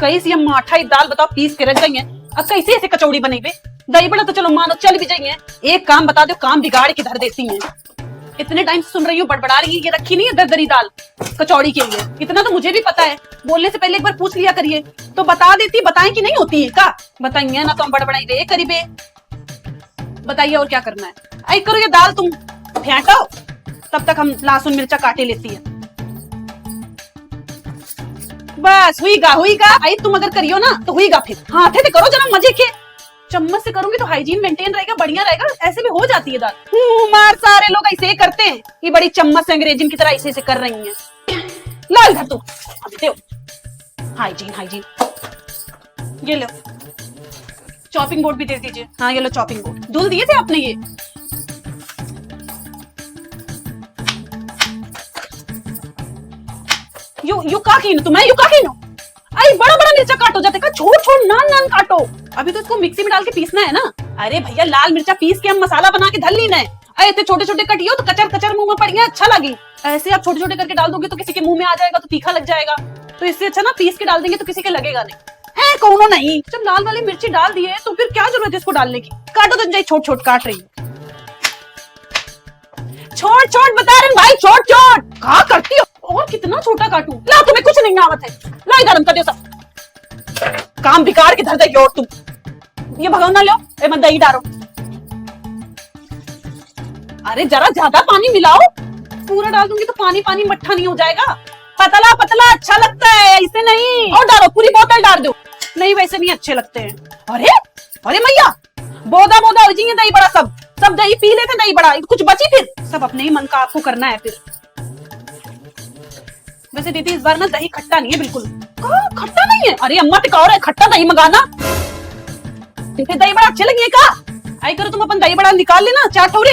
कैसी हम माठाई दाल बताओ पीस के रख गई है। अब कैसे ऐसे कचौड़ी बनी बे? दही बड़ा तो चलो मानो चल भी जाइए, एक काम बता दो, काम बिगाड़ के धर देती हैं। इतने टाइम से सुन रही हूँ बड़बड़ा रही है, ये रखी नहीं है दरदरी दाल कचौड़ी के लिए। इतना तो मुझे भी पता है, बोलने से पहले एक बार पूछ लिया करिए तो बता देती। बताएं कि नहीं होती है का? बताइए ना, तो हम बड़बड़ाई बे करीबे। बताइए और क्या करना है? आई करो ये दाल तुम फेंटो, तब तक हम लहसुन मिर्चा काटे लेती है। बस हुईगा। आई तुम अगर करियो ना तो हुईगा, फिर हाथे से करो जरा मजे के। चम्मच से करूंगी तो हाइजीन मेंटेन रहेगा, बढ़िया रहेगा। ऐसे भी हो जाती है दाल। मार सारे लोग ऐसे करते हैं, ये बड़ी चम्मच से अंग्रेजी की तरह ऐसे कर रही हैं। ला इधर तू, अब दो हाइजीन। ये लो चॉपिंग बोर्ड भी दे दीजिए। हाँ ये लो चॉपिंग बोर्ड, धुल दिए थे आपने ये। यू का कीनो तुम्हें, यू का कीनो। आई बड़ा मिर्चा काटो जाते का, छोड़ नान काटो। अभी तो इसको मिक्सी में डाल के पीसना है ना। अरे भैया लाल मिर्चा पीस के हम मसाला बना के धर लीना है। ऐसे छोटे कटियो तो कचर मुंह में पड़िया अच्छा लगी। ऐसे आप छोटे करके डाल दोगे तो किसी के मुंह में आ जाएगा तो तीखा लग जाएगा। तो इससे अच्छा ना पीस के डाल देंगे तो किसी के लगेगा नहीं है। कौनो नहीं, जब लाल वाली मिर्ची डाल दिए तो फिर क्या जरूरत है इसको डालने की। काटो तो जाए, छोट काट रही। छोट बता रहे भाई, छोट कहा करती हो। और कितना छोटा काटूं? ला तुम्हें कुछ नहीं आवत है, ला इधर हम कर दो सब काम बिगाड़ के धर दे। और तुम ये भगवना लो, मत दही डालो। अरे जरा ज्यादा पानी मिलाओ, पूरा डाल दूंगी तो पानी मट्ठा नहीं हो जाएगा। पतला अच्छा लगता है, ऐसे नहीं। और डालो, पूरी बोतल डाल दो। नहीं वैसे नहीं अच्छे लगते हैं। अरे मैया, बोदा हो जाइए दही बड़ा। सब दही पी लेते दही बड़ा, कुछ बची फिर सब अपने ही मन का आपको करना है फिर। वैसे दीदी इस बार ना दही खट्टा नहीं है बिल्कुल। खट्टा नहीं है? अरे अम्मा टिकाओ रहे, खट्टा दही मंगाना। फिर दही बड़ा अच्छे लगे का? आई करो तुम अपन दही बड़ा निकाल लेना 4 ठोरे,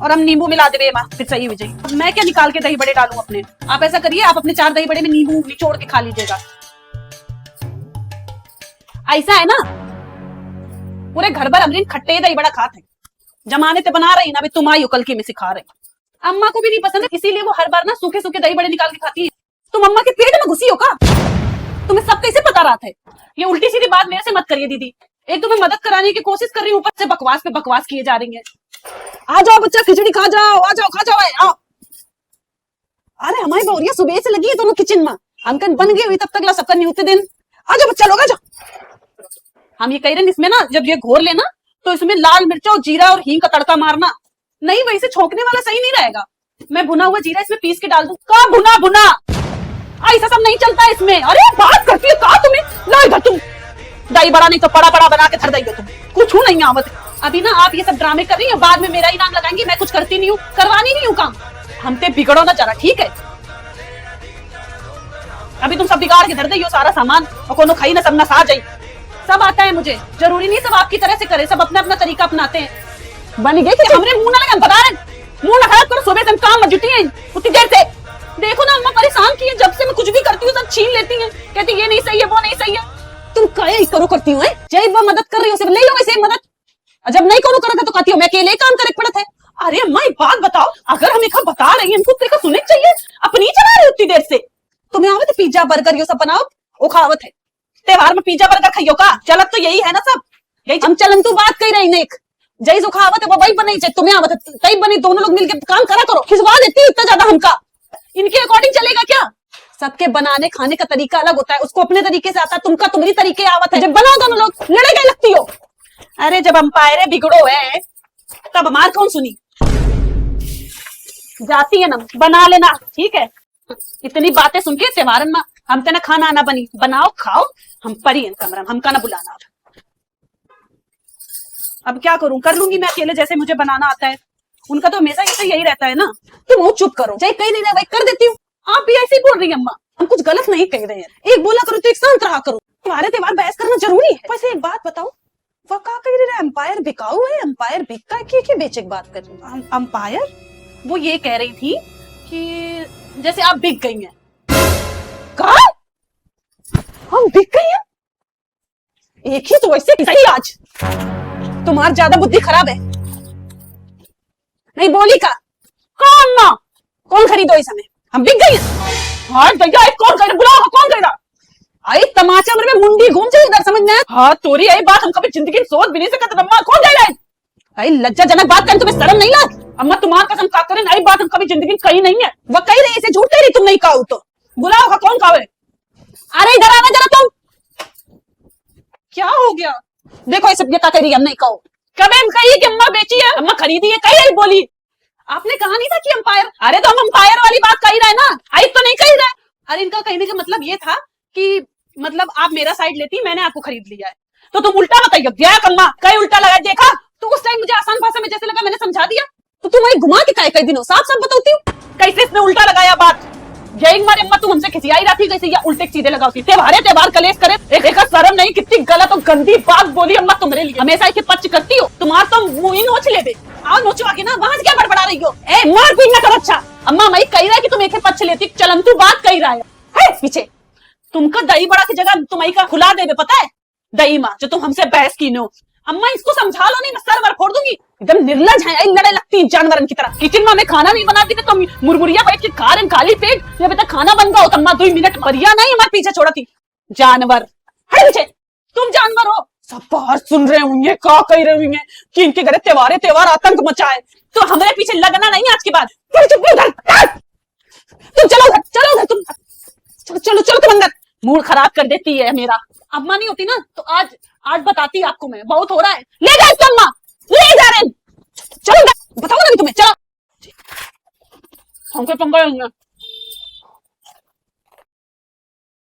और हम नींबू मिला दे फिर सही हो जाएगी। अब मैं क्या निकाल के दही बड़े डालूं अपने? आप ऐसा करिए, आप अपने 4 दही बड़े में नींबू निचोड़ के खा लीजिएगा। ऐसा है ना, पूरे घर भर अमरीन खट्टे दही बड़ा खाते हैं। जमाने ते बना रही ना, अभी तुम आई हो कल की में सिखा रही। अम्मा को भी नहीं पसंद है, इसीलिए वो हर बार ना सूखे दही बड़े निकाल के खाती है। तुम अम्मा के पेट में घुसी हो का? तुम्हें सब कैसे पता रहा था? ये उल्टी सीधी बात मेरे से मत करिए दीदी। एक तुम्हें मदद कराने की कोशिश कर रही हूँ, ऊपर से बकवास पे बकवास किए जा रही है। आ जाओ बच्चा, खिचड़ी खा जाओ, आ जाओ खा जाओ। अरे हमारी बहुरिया सुबह से लगी है दोनों किचन में, अंकन बन गई हुई तब तक ला सबका नहीं होते दिन। आ जाओ बच्चा लोग, आ जाओ। हम ये कह रहे हैं इसमें ना जब ये घोर लेना तो इसमें लाल मिर्चा और जीरा और हींग का तड़का मारना। नहीं वैसे छोंकने वाला सही नहीं रहेगा। मैं भुना हुआ जीरा इसमें पीस के डाल दूं। का भुना ऐसा सब नहीं चलता इसमें। अरे बात करती है का तुम्हें? ला इधर तुम दही बड़ा नहीं तो बड़ा बना के धर देंगे तुम। कुछ नहीं आवत। अभी ना आप ये सब ड्रामे कर रही है, बाद में मेरा ही नाम लगाएंगी। मैं कुछ करती नहीं हूँ, करवानी नहीं हूँ काम। हमसे बिगड़ो ना जरा, ठीक है? अभी तुम सब बिगाड़ के धर दे सारा सामान, और कोनो खाई ना सब नसा जाई। सब आता है मुझे, जरूरी नहीं सब आपकी तरह से करे। सब अपना तरीका अपनाते हैं। बन गए कि हमरे मुंह ना लगा, बता रहे मुंह ना खराब करो। सुबह से काम में जुटी है उतनी देर से। देखो ना अम्मा परेशान की है, जब से मैं कुछ भी करती हूँ सब छीन लेती हैं, कहती ये नहीं सही है वो नहीं सही है। तुम कहे करो करती हूँ, जय वो मदद कर रही हो, सिर्फ ले लो वैसे मदद। जब नहीं करो करता तो कहती हो मैं अकेले काम करे पड़ता है। अरे अम्मा एक बात बताओ, अगर हम एक बता रही है हमको तो सुनने चाहिए। अपनी चला रही उतनी देर से। तुम्हें आवत है पिज्जा बर्गर ये सब बनाओ? वो खावत है त्योहार में पिज्जा बर्गर खाइयो का? चलत तो यही है ना सब। यही हम चलन तू बात कही रही नेक जय जो खावत है वो वही बनी चाहिए। तुम्हें आवत है तई बनी, दोनों लोग मिलकर काम करा करो। खिंचवा देती इतना ज्यादा हमका, इनके अकॉर्डिंग चलेगा क्या? सबके बनाने खाने का तरीका अलग होता है, उसको अपने तरीके से आता है, तुमका तुम्हारी तरीके आवत है। जब बनाओ दोनों लोग लड़े गए लगती हो। अरे जब अंपायर बिगड़ो है तब हमार कौन सुनी? जाती है ना बना लेना, ठीक है? इतनी बातें सुन के त्योहारन में हम तेना खाना आना बनी, बनाओ खाओ, हम परी कमरा हमका ना बुलाना। अब क्या करूं, कर लूंगी मैं अकेले जैसे मुझे बनाना आता है। उनका तो हमेशा यही रहता है ना। तुम वो चुप करो, चाहे कहीं नहीं रहा वही कर देती हूँ। आप भी ऐसे ही बोल रही है अम्मा, हम कुछ गलत नहीं कह रहे हैं। एक बोला करो तो एक शांत रहा करो। त्योहार बहस करना जरूरी है। वैसे एक बात बताओ, वह क्या कह रहे? अंपायर बिकाऊ है, अंपायर बिका है बेचे की बात कर रही? अंपायर वो ये कह रही थी कि जैसे आप बिक गई हैं। कहा हम बिक गई हैं? एक ही तो वैसे सही आज तुम्हारी ज्यादा बुद्धि खराब है। नहीं बोली का कौन ना कौन खरीदो इस समय? हम बिक गई हैं। हाँ भैया कौन खरीद, बुलाओ कौन खरीदा? आई तमाचा मेरे में मुंडी घूम जाए इधर समझ में। हाँ तोरी आई बात हम कभी जिंदगी में सोच भी नहीं सकते। अम्मा कौन जाएगा? आई लज्जाजनक बात करें तुम्हें शर्म नहीं लग? अम्मा तुम्हार कसम का करें आई बात हम कभी जिंदगी में कही नहीं है। वह कही रही इसे झूठ कह रही तुम नहीं कहो तो बुलाओ का कौन खावे। अरे इधर आना जरा तुम। क्या हो गया? देखो ये सब ये क्या कह रही है हम नहीं कहो। कभी हम कही कि अम्मा बेची है अम्मा खरीदी है कही आई बोली। आपने कहा नहीं था कि अंपायर। अरे तो हम अंपायर वाली बात कही रहे ना आई तो नहीं कही रहे। अरे इनका कहने का मतलब ये था कि मतलब आप मेरा साइड लेती मैंने आपको खरीद लिया है तो तुम उल्टा बताइए क्या कम्मा कई उल्टा लगा देखा तो उस टाइम मुझे आसान भाषा में जैसे लगा मैंने समझा दिया तो तुम वही घुमा के कई दिनों साफ साफ बताती हूँ कैसे इसने उल्टा लगाया बात। यही मारे अम्मा तुम हमसे खिसियाई रही कैसे या उल्टे सीधे लगाती त्योहार कलेश करे एक शर्म नहीं कितनी गलत और गंदी बात बोली अम्मा तुम्हारे लिए हमेशा इसे पच करती हो तुम्हारा तो मुंह ही नोच ले दे आओ नोचवा के ना वहां से क्या बड़बड़ा रही हो। ए मार पीट ना करो। अच्छा अम्मा मैं कही रहा है कि तुम एक पच लेती चलंतु बात कही रहा है पीछे तुमको दही बड़ा की जगह तुम्हारी का खुला देवे पता है दही माँ जो तुम हमसे बहस की नो। अम्मा इसको समझा लो नहीं मैं सर वर फोड़ दूंगी। एकदम निर्लज है लड़ाई लगती है जानवरन की तरह। किचन में मैं खाना नहीं बनाती तो मुरमुरिया बैठ के खा रहे खाली पेट जब तक खाना बन गया अम्मा 2 मिनट मरिया नहीं हमारे पीछे छोड़ा थी जानवर। हट पीछे तुम जानवर हो। सब बाहर सुन रहे होंगे क्या कह रहे होंगे कि इनके घर त्योहार आतंक मचाए तो हमारे पीछे लगना नहीं आज के बाद। तुम चलो घर तुम चलो तुम अंदर। मूड खराब कर देती है मेरा। अम्मा नहीं होती ना तो आज बताती आपको मैं बहुत हो रहा है। ले जा इसको अम्मा ले जा रहे चलो बताओ ना तुम्हें चलो हमको पंगा